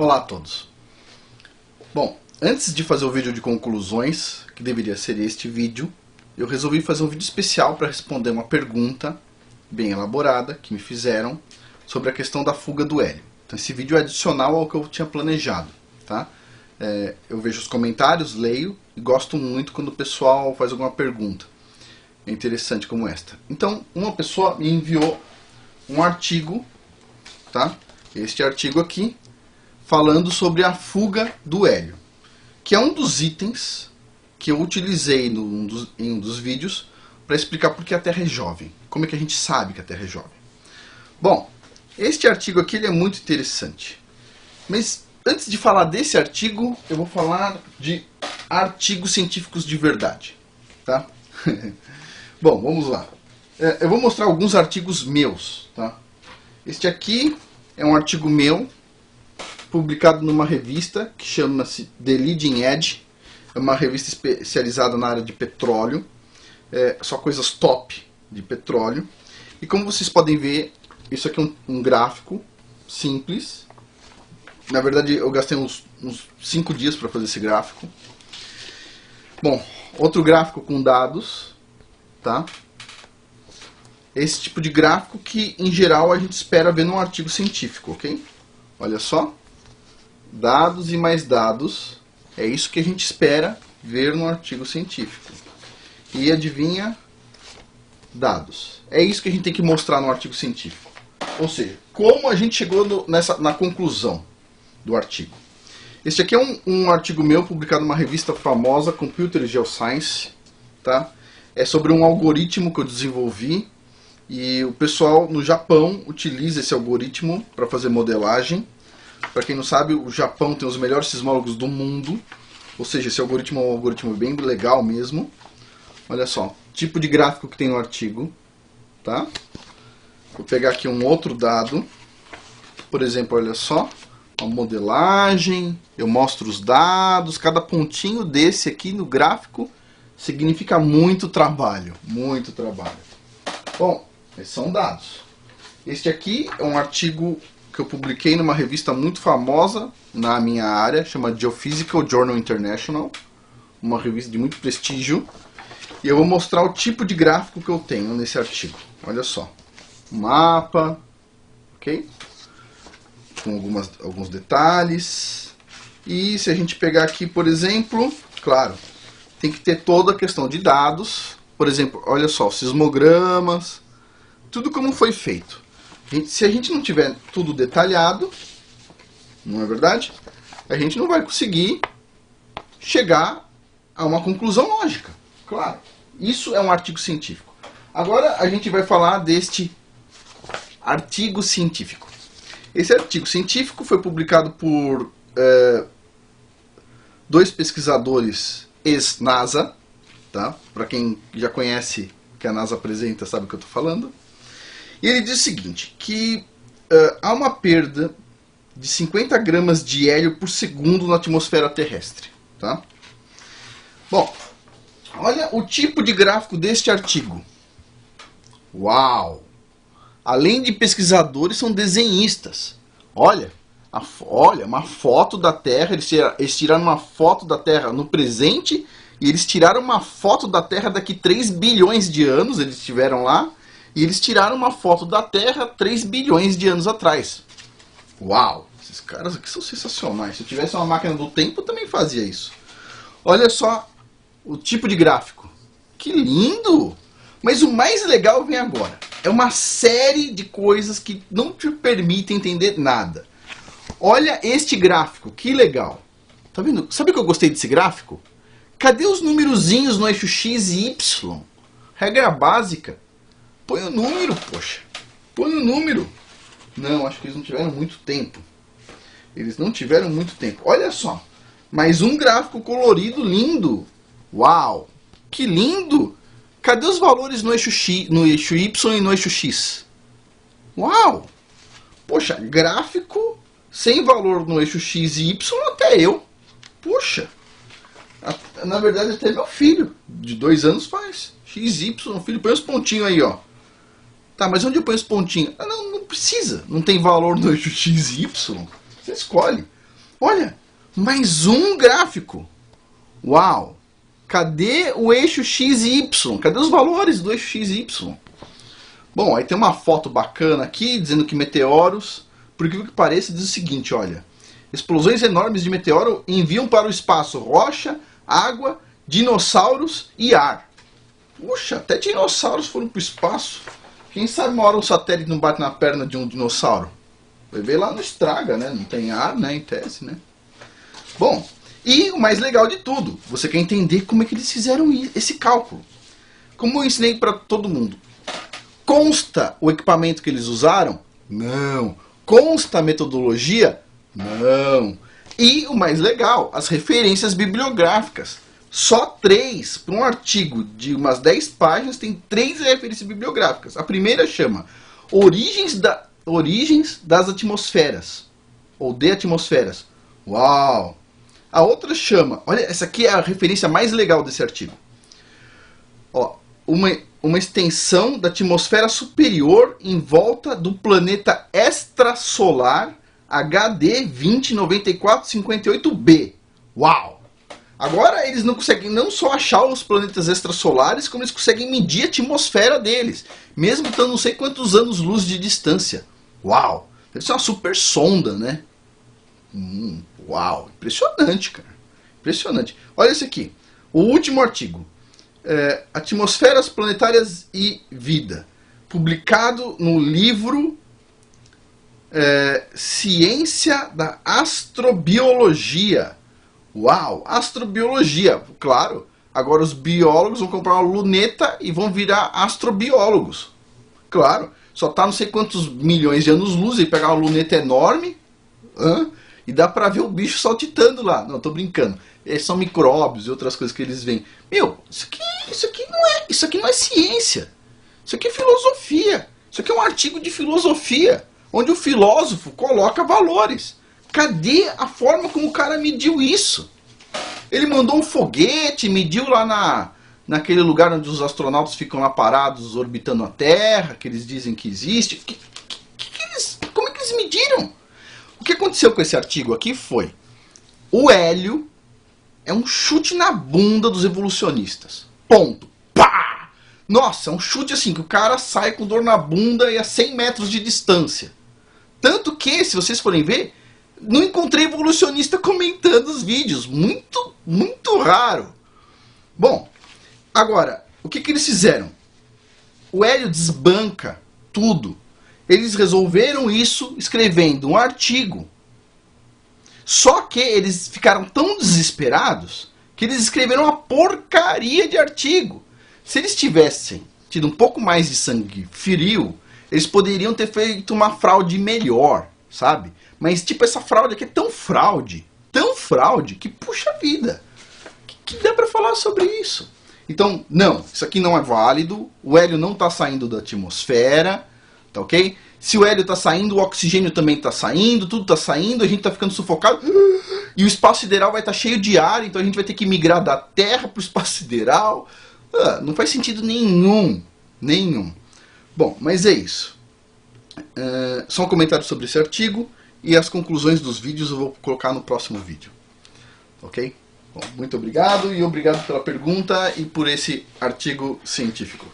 Olá a todos. Bom, antes de fazer o vídeo de conclusões, que deveria ser este vídeo, eu resolvi fazer um vídeo especial para responder uma pergunta bem elaborada que me fizeram sobre a questão da fuga do hélio. Então esse vídeo é adicional ao que eu tinha planejado, tá? Eu vejo os comentários, leio e gosto muito quando o pessoal faz alguma pergunta. É interessante como esta. Então, uma pessoa me enviou um artigo, tá? Este artigo aqui, falando sobre a fuga do hélio, que é um dos itens que eu utilizei em um dos vídeos para explicar por que a Terra é jovem. Como é que a gente sabe que a Terra é jovem? Bom, este artigo aqui ele é muito interessante. Mas antes de falar desse artigo, eu vou falar de artigos científicos de verdade, tá? Bom, vamos lá. Eu vou mostrar alguns artigos meus, tá? Este aqui é um artigo meu, publicado numa revista que chama-se The Leading Edge. É uma revista especializada na área de petróleo. Só coisas top de petróleo. E como vocês podem ver, isso aqui é um gráfico simples. Na verdade, eu gastei uns 5 dias para fazer esse gráfico. Bom, outro gráfico com dados, tá? Esse tipo de gráfico que, em geral, a gente espera ver num artigo científico, ok? Olha só. Dados e mais dados. É isso que a gente espera ver no artigo científico. E adivinha? Dados. É isso que a gente tem que mostrar no artigo científico. Ou seja, como a gente chegou na conclusão do artigo. Este aqui é um artigo meu publicado numa revista famosa, Computer Geoscience. Tá? É sobre um algoritmo que eu desenvolvi. E o pessoal no Japão utiliza esse algoritmo para fazer modelagem. Para quem não sabe, o Japão tem os melhores sismólogos do mundo. Ou seja, esse algoritmo é um algoritmo bem legal mesmo. Olha só, tipo de gráfico que tem no artigo. Tá? Vou pegar aqui um outro dado. Por exemplo, olha só. A modelagem. Eu mostro os dados. Cada pontinho desse aqui no gráfico significa muito trabalho. Muito trabalho. Bom, esses são dados. Este aqui é um artigo que eu publiquei numa revista muito famosa na minha área, chama Geophysical Journal International, uma revista de muito prestígio. E eu vou mostrar o tipo de gráfico que eu tenho nesse artigo. Olha só. Mapa, ok? Com alguns detalhes. E se a gente pegar aqui, por exemplo, claro, tem que ter toda a questão de dados. Por exemplo, olha só, sismogramas, tudo como foi feito. Se a gente não tiver tudo detalhado, não é verdade? A gente não vai conseguir chegar a uma conclusão lógica. Claro, isso é um artigo científico. Agora a gente vai falar deste artigo científico. Esse artigo científico foi publicado por 2 pesquisadores ex-NASA. Tá? Para quem já conhece o que a NASA apresenta, sabe o que eu estou falando. E ele diz o seguinte, que há uma perda de 50 gramas de hélio por segundo na atmosfera terrestre. Tá? Bom, olha o tipo de gráfico deste artigo. Uau! Além de pesquisadores, são desenhistas. Olha, uma foto da Terra, eles tiraram uma foto da Terra no presente. E eles tiraram uma foto da Terra daqui 3 bilhões de anos, eles estiveram lá. E eles tiraram uma foto da Terra 3 bilhões de anos atrás. Uau! Esses caras aqui são sensacionais. Se eu tivesse uma máquina do tempo, eu também fazia isso. Olha só o tipo de gráfico. Que lindo! Mas o mais legal vem agora. É uma série de coisas que não te permitem entender nada. Olha este gráfico, que legal. Tá vendo? Sabe o que eu gostei desse gráfico? Cadê os numerozinhos no eixo X e Y? Regra básica. Põe o número, poxa. Põe o número. Não, acho que eles não tiveram muito tempo. Eles não tiveram muito tempo. Olha só. Mais um gráfico colorido lindo. Uau. Que lindo. Cadê os valores no eixo Y e no eixo X? Uau. Poxa, gráfico sem valor no eixo X e Y até eu. Poxa. Na verdade, até meu filho, de 2 anos, faz. XY, filho, põe os pontinhos aí, ó. Tá, mas onde eu ponho os pontinhos? Ah, não precisa. Não tem valor no eixo X e Y. Você escolhe. Olha, mais um gráfico. Uau! Cadê o eixo X e Y? Cadê os valores do eixo X e Y? Bom, aí tem uma foto bacana aqui, dizendo que meteoros, por incrível que pareça, diz o seguinte, olha. Explosões enormes de meteoro enviam para o espaço rocha, água, dinossauros e ar. Puxa, até dinossauros foram para o espaço. Quem sabe uma hora um satélite não bate na perna de um dinossauro? Vai ver lá, não estraga, né? Não tem ar, né? Em tese, né? Bom, e o mais legal de tudo, você quer entender como é que eles fizeram esse cálculo. Como eu ensinei para todo mundo. Consta o equipamento que eles usaram? Não. Consta a metodologia? Não. E o mais legal, as referências bibliográficas. Só 3. Para um artigo de umas 10 páginas, tem 3 referências bibliográficas. A primeira chama Origens das Atmosferas. Ou de Atmosferas. Uau! A outra chama... Olha, essa aqui é a referência mais legal desse artigo. Ó, uma extensão da atmosfera superior em volta do planeta extrasolar HD 209458b. Uau! Agora eles não conseguem não só achar os planetas extrasolares, como eles conseguem medir a atmosfera deles, mesmo estando não sei quantos anos-luz de distância. Uau! Deve ser uma super sonda, né? Uau! Impressionante, cara. Impressionante. Olha esse aqui. O último artigo. Atmosferas planetárias e vida. Publicado no livro Ciência da Astrobiologia. Uau, astrobiologia, claro. Agora os biólogos vão comprar uma luneta e vão virar astrobiólogos. Claro, só tá não sei quantos milhões de anos-luz e pegar uma luneta enorme e dá pra ver o bicho saltitando lá. Não, tô brincando. São micróbios e outras coisas que eles veem. Meu, isso aqui não é ciência. Isso aqui é filosofia. Isso aqui é um artigo de filosofia, onde o filósofo coloca valores. Cadê a forma como o cara mediu isso? Ele mandou um foguete, mediu lá naquele lugar onde os astronautas ficam lá parados, orbitando a Terra, que eles dizem que existe. Como é que eles mediram? O que aconteceu com esse artigo aqui foi... O hélio é um chute na bunda dos evolucionistas. Ponto. Pá! Nossa, é um chute assim, que o cara sai com dor na bunda e a 100 metros de distância. Tanto que, se vocês forem ver... Não encontrei evolucionista comentando os vídeos. Muito, muito raro. Bom, agora, o que eles fizeram? O hélio desbanca tudo. Eles resolveram isso escrevendo um artigo. Só que eles ficaram tão desesperados que eles escreveram uma porcaria de artigo. Se eles tivessem tido um pouco mais de sangue frio, eles poderiam ter feito uma fraude melhor, sabe? Mas, tipo, essa fraude aqui é tão fraude, que puxa vida. Que dá pra falar sobre isso? Então, não, isso aqui não é válido. O hélio não tá saindo da atmosfera, tá ok? Se o hélio tá saindo, o oxigênio também tá saindo, tudo tá saindo, a gente tá ficando sufocado. E o espaço sideral vai estar cheio de ar, então a gente vai ter que migrar da Terra pro espaço sideral. Não faz sentido nenhum. Bom, mas é isso. Só um comentário sobre esse artigo. E as conclusões dos vídeos eu vou colocar no próximo vídeo. Ok? Bom, muito obrigado e obrigado pela pergunta e por esse artigo científico.